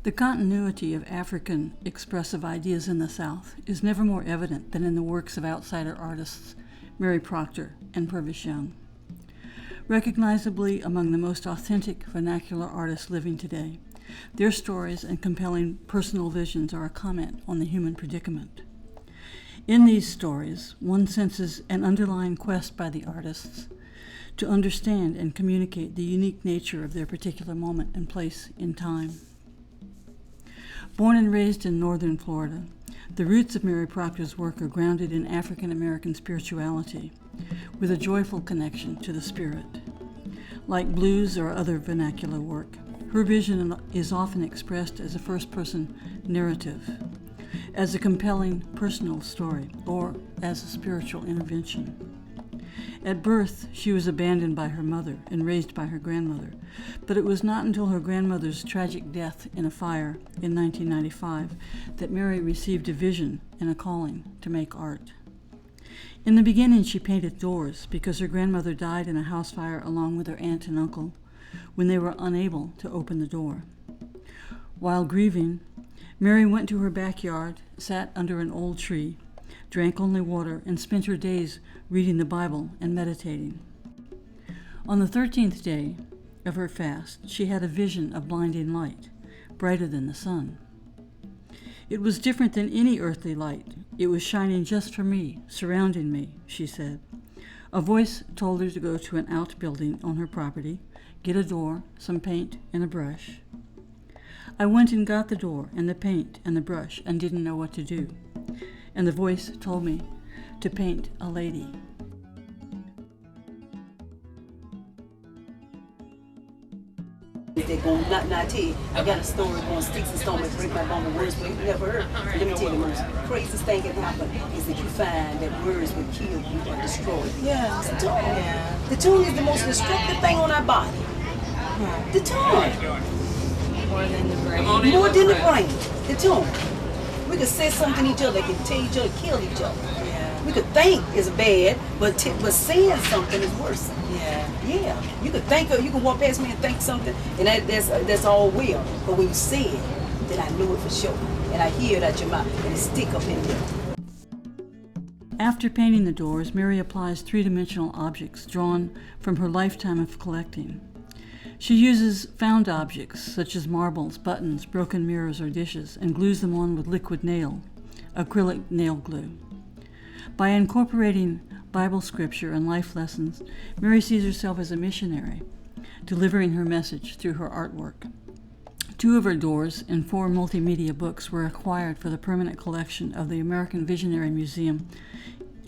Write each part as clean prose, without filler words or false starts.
The continuity of African expressive ideas in the South is never more evident than in the works of outsider artists Mary Proctor and Purvis. Recognizably among the most authentic vernacular artists living today, their stories and compelling personal visions are a comment on the human predicament. In these stories, one senses an underlying quest by the artists to understand and communicate the unique nature of their particular moment and place in time. Born and raised in northern Florida, the roots of Mary Proctor's work are grounded in African American spirituality, with a joyful connection to the spirit. Like blues or other vernacular work, her vision is often expressed as a first-person narrative, as a compelling personal story, or as a spiritual intervention. At birth, she was abandoned by her mother and raised by her grandmother, but it was not until her grandmother's tragic death in a fire in 1995 that Mary received a vision and a calling to make art. In the beginning, she painted doors because her grandmother died in a house fire along with her aunt and uncle when they were unable to open the door. While grieving, Mary went to her backyard, sat under an old tree, drank only water, and spent her days reading the Bible and meditating. On the 13th day of her fast, she had a vision of blinding light, brighter than the sun. It was different than any earthly light. It was shining just for me, surrounding me, she said. A voice told her to go to an outbuilding on her property, get a door, some paint, and a brush. I went and got the door and the paint and the brush and didn't know what to do. And the voice told me to paint a lady. They're going to not tell you. I got a story going sticks and stones break my bone with words, but you never heard. Let me tell you the most craziest thing that happened is that you find that words will kill you or destroy you. Yeah. It's the tongue. Yeah. The tongue is the most destructive thing on our body. The tongue. More than the brain. More than the brain. The tongue. We could say something to each other that can tell each other, kill each other. Yeah. We could think is bad, but saying something is worse. Yeah. Yeah. You could think you can walk past me and think something, and that's all well. But when you say it, then I know it for sure. And I hear it out your mouth, and it stick up in there. After painting the doors, Mary applies three-dimensional objects drawn from her lifetime of collecting. She uses found objects, such as marbles, buttons, broken mirrors, or dishes, and glues them on with liquid nail, acrylic nail glue. By incorporating Bible scripture and life lessons, Mary sees herself as a missionary, delivering her message through her artwork. 2 of her doors and 4 multimedia books were acquired for the permanent collection of the American Visionary Museum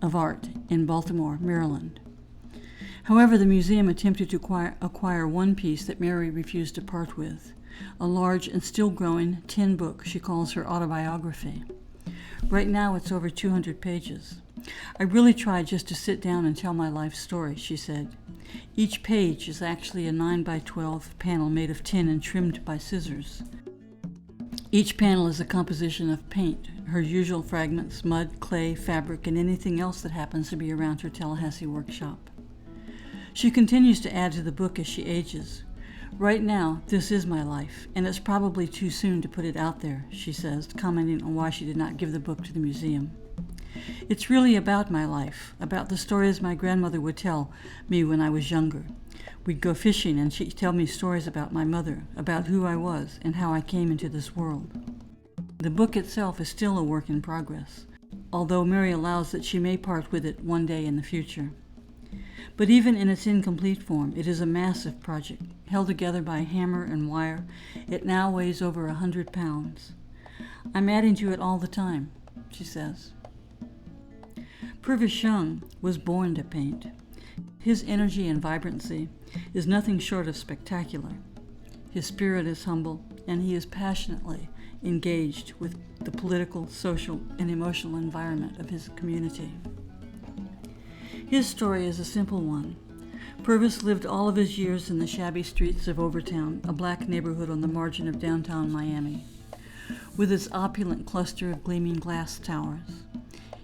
of Art in Baltimore, Maryland. However, the museum attempted to acquire one piece that Mary refused to part with, a large and still growing tin book she calls her autobiography. Right now it's over 200 pages. I really tried just to sit down and tell my life story, she said. Each page is actually a 9x12 panel made of tin and trimmed by scissors. Each panel is a composition of paint, her usual fragments, mud, clay, fabric, and anything else that happens to be around her Tallahassee workshop. She continues to add to the book as she ages. Right now, this is my life, and it's probably too soon to put it out there, she says, commenting on why she did not give the book to the museum. It's really about my life, about the stories my grandmother would tell me when I was younger. We'd go fishing, and she'd tell me stories about my mother, about who I was, and how I came into this world. The book itself is still a work in progress, although Mary allows that she may part with it one day in the future. But even in its incomplete form, it is a massive project, held together by hammer and wire. It now weighs over 100 pounds. I'm adding to it all the time, she says. Purvis was born to paint. His energy and vibrancy is nothing short of spectacular. His spirit is humble, and he is passionately engaged with the political, social, and emotional environment of his community. His story is a simple one. Purvis lived all of his years in the shabby streets of Overtown, a black neighborhood on the margin of downtown Miami, with its opulent cluster of gleaming glass towers.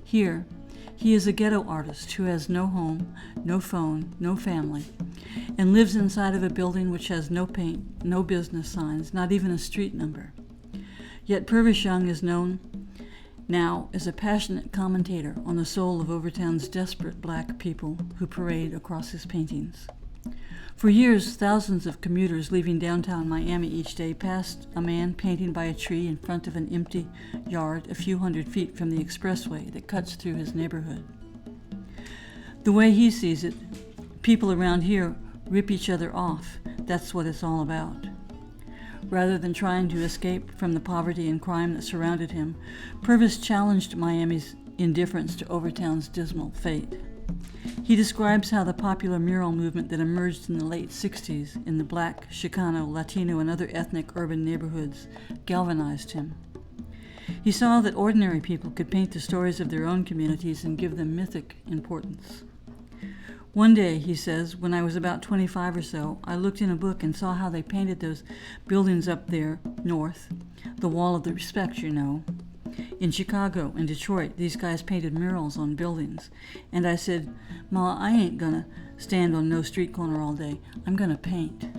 Here, he is a ghetto artist who has no home, no phone, no family, and lives inside of a building which has no paint, no business signs, not even a street number, Yet Purvis Young is known now as a passionate commentator on the soul of Overtown's desperate black people who parade across his paintings. For years, thousands of commuters leaving downtown Miami each day passed a man painting by a tree in front of an empty yard a few hundred feet from the expressway that cuts through his neighborhood. The way he sees it, people around here rip each other off. That's what it's all about. Rather than trying to escape from the poverty and crime that surrounded him, Purvis challenged Miami's indifference to Overtown's dismal fate. He describes how the popular mural movement that emerged in the late 60s in the Black, Chicano, Latino, and other ethnic urban neighborhoods galvanized him. He saw that ordinary people could paint the stories of their own communities and give them mythic importance. One day, he says, when I was about 25 or so, I looked in a book and saw how they painted those buildings up there north, the Wall of the Respect, you know. In Chicago and Detroit, these guys painted murals on buildings. And I said, Ma, I ain't gonna stand on no street corner all day. I'm gonna paint.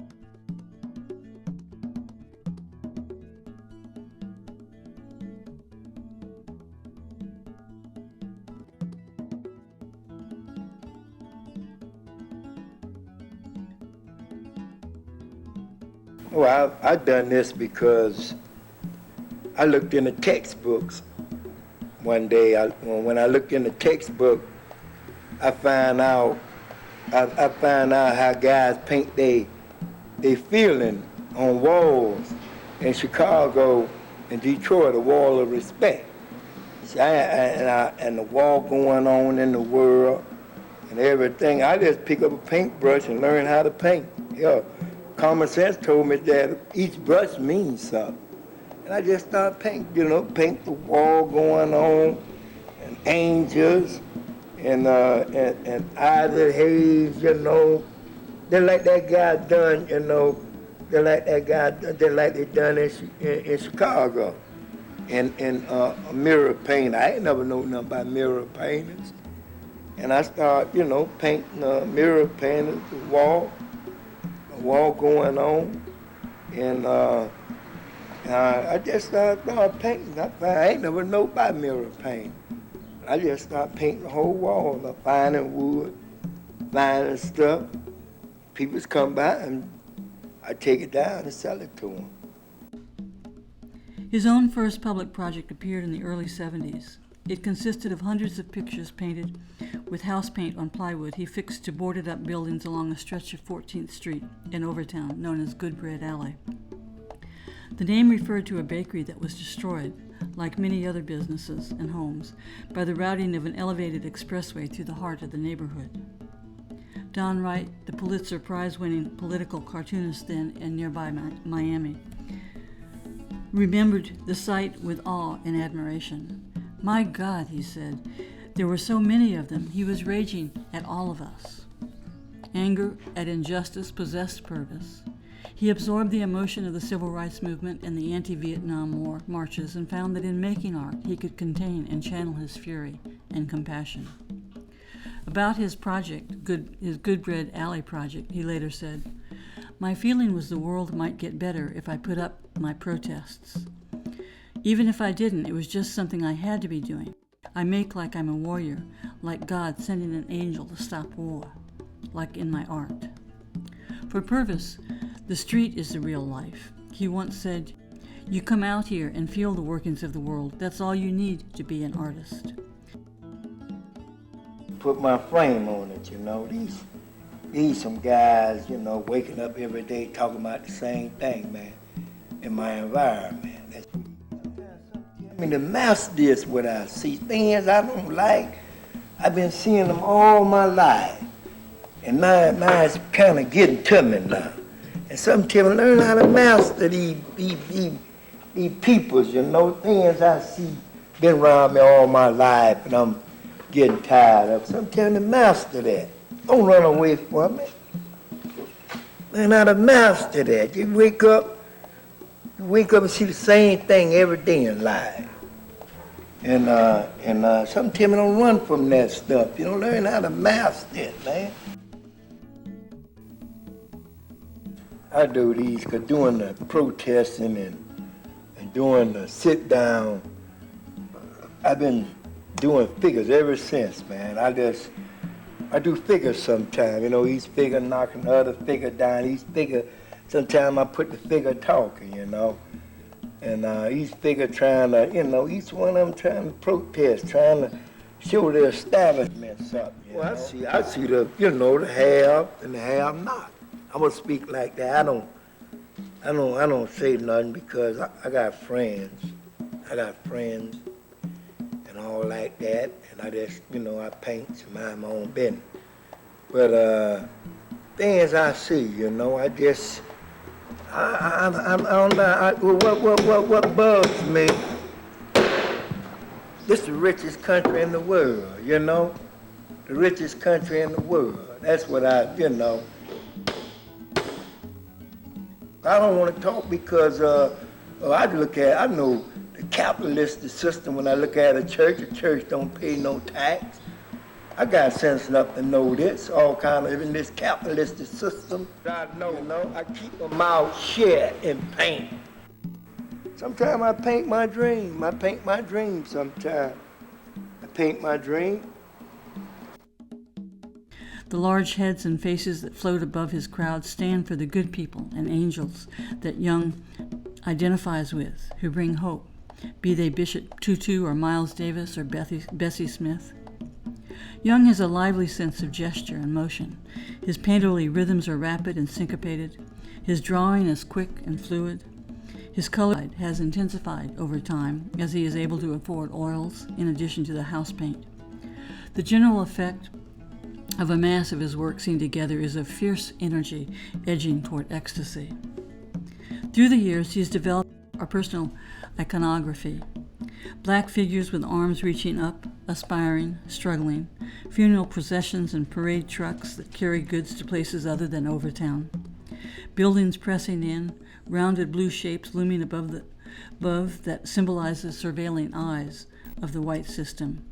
Well, I've done this because I looked in the textbooks one day. When I looked in the textbook, I find out how guys paint they feeling on walls in Chicago and Detroit, the Wall of Respect. See, and the war going on in the world and everything. I just pick up a paintbrush and learn how to paint. Yeah. Common sense told me that each brush means something. And I just started painting, paint the wall going on, and angels, and Isaac Hayes, They're like that guy done, they're like that guy, they're like they done in Chicago. And mirror painting. I ain't never known nothing about mirror paintings. And I started, painting mirror paintings, the wall going on, and I just started painting. I ain't never know about mirror painting. I just started painting the whole wall, finding wood, finding stuff. People come by and I take it down and sell it to them. His own first public project appeared in the early 70s. It consisted of hundreds of pictures painted with house paint on plywood he fixed to boarded-up buildings along a stretch of 14th Street in Overtown, known as Good Bread Alley. The name referred to a bakery that was destroyed, like many other businesses and homes, by the routing of an elevated expressway through the heart of the neighborhood. Don Wright, the Pulitzer Prize-winning political cartoonist then in nearby Miami, remembered the site with awe and admiration. My God, he said, there were so many of them. He was raging at all of us. Anger at injustice possessed Purvis. He absorbed the emotion of the civil rights movement and the anti-Vietnam War marches and found that in making art he could contain and channel his fury and compassion. About his project, his Good Bread Alley project, he later said, "My feeling was the world might get better if I put up my protests. Even if I didn't, it was just something I had to be doing. I make like I'm a warrior, like God sending an angel to stop war, like in my art." For Purvis, the street is the real life. He once said, "You come out here and feel the workings of the world. That's all you need to be an artist." Put my frame on it, These some guys, waking up every day talking about the same thing, man, in my environment. The master is what I see. Things I don't like, I've been seeing them all my life. And now it's kind of getting to me now. And some tell me, learn how to master these peoples, things I see been around me all my life and I'm getting tired of. Some tell me to master that. Don't run away from it. Learn how to master that. You wake up and see the same thing every day in life. And some tell me don't run from that stuff. Learn how to master it, man. I do these, because doing the protesting and doing the sit down. I've been doing figures ever since, man. I do figures sometimes, you know, each figure knocking the other figure down, each figure, sometimes I put the figure talking, you know. And each figure trying to, you know, each one of them trying to protest, trying to show their establishment something. Well, I see the, you know, the have and the have not. I'm gonna speak like that. I don't say nothing because I got friends. I got friends and all like that, and I just, you know, I paint and mind my own business. But things I see, you know, I just, I don't know, what bugs me, this is the richest country in the world, you know? The richest country in the world. That's what you know. I don't want to talk because I know the capitalist system. When I look at the church don't pay no tax. I got sense enough to know this, all kind of in this capitalist system. I know, you know, I keep my mouth shut and paint. Sometimes I paint my dream. I paint my dream sometimes. I paint my dream. The large heads and faces that float above his crowd stand for the good people and angels that Young identifies with, who bring hope, be they Bishop Tutu or Miles Davis or Bessie Smith. Young has a lively sense of gesture and motion. His painterly rhythms are rapid and syncopated. His drawing is quick and fluid. His color has intensified over time as he is able to afford oils in addition to the house paint. The general effect of a mass of his work seen together is of fierce energy edging toward ecstasy. Through the years, he has developed a personal iconography. Black figures with arms reaching up, aspiring, struggling, funeral processions and parade trucks that carry goods to places other than Overtown, buildings pressing in, rounded blue shapes looming above that symbolize the surveilling eyes of the white system,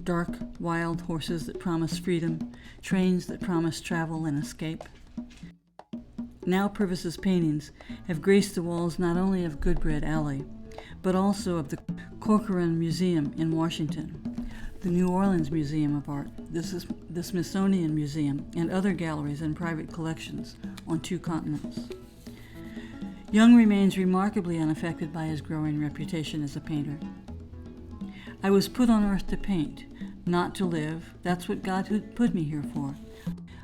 dark, wild horses that promise freedom, trains that promise travel and escape. Now Purvis's paintings have graced the walls not only of Goodbread Alley, but also of the Corcoran Museum in Washington, the New Orleans Museum of Art, the Smithsonian Museum, and other galleries and private collections on 2 continents. Young remains remarkably unaffected by his growing reputation as a painter. I was put on earth to paint, not to live. That's what God had put me here for.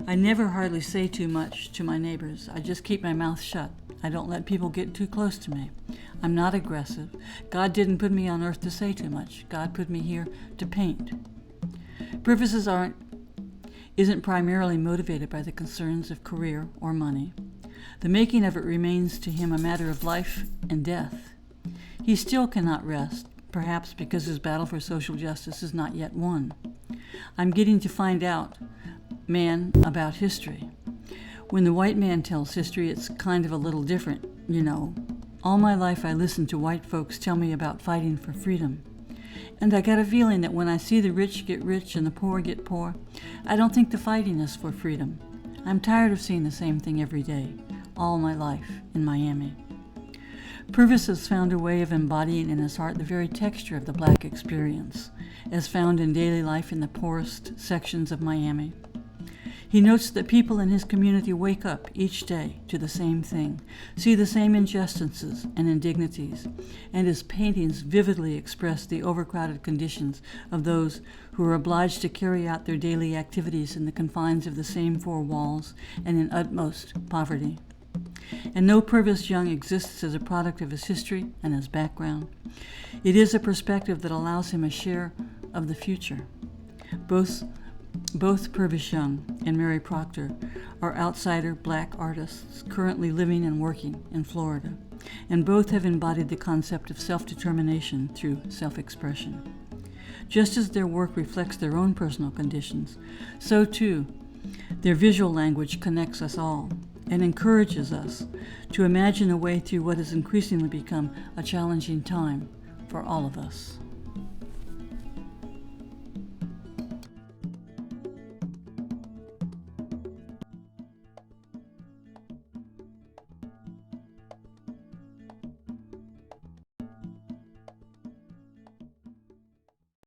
I never hardly say too much to my neighbors. I just keep my mouth shut. I don't let people get too close to me. I'm not aggressive. God didn't put me on earth to say too much. God put me here to paint. Purvis's art isn't primarily motivated by the concerns of career or money. The making of it remains to him a matter of life and death. He still cannot rest, perhaps because his battle for social justice is not yet won. I'm getting to find out, man, about history. When the white man tells history, it's kind of a little different, you know. All my life I listened to white folks tell me about fighting for freedom. And I got a feeling that when I see the rich get rich and the poor get poor, I don't think the fighting is for freedom. I'm tired of seeing the same thing every day, all my life in Miami. Purvis has found a way of embodying in his art the very texture of the black experience, as found in daily life in the poorest sections of Miami. He notes that people in his community wake up each day to the same thing, see the same injustices and indignities, and his paintings vividly express the overcrowded conditions of those who are obliged to carry out their daily activities in the confines of the same 4 walls and in utmost poverty. And though Purvis Young exists as a product of his history and his background, it is a perspective that allows him a share of the future. Both Purvis Young and Mary Proctor are outsider black artists currently living and working in Florida, and both have embodied the concept of self-determination through self-expression. Just as their work reflects their own personal conditions, so too their visual language connects us all and encourages us to imagine a way through what has increasingly become a challenging time for all of us.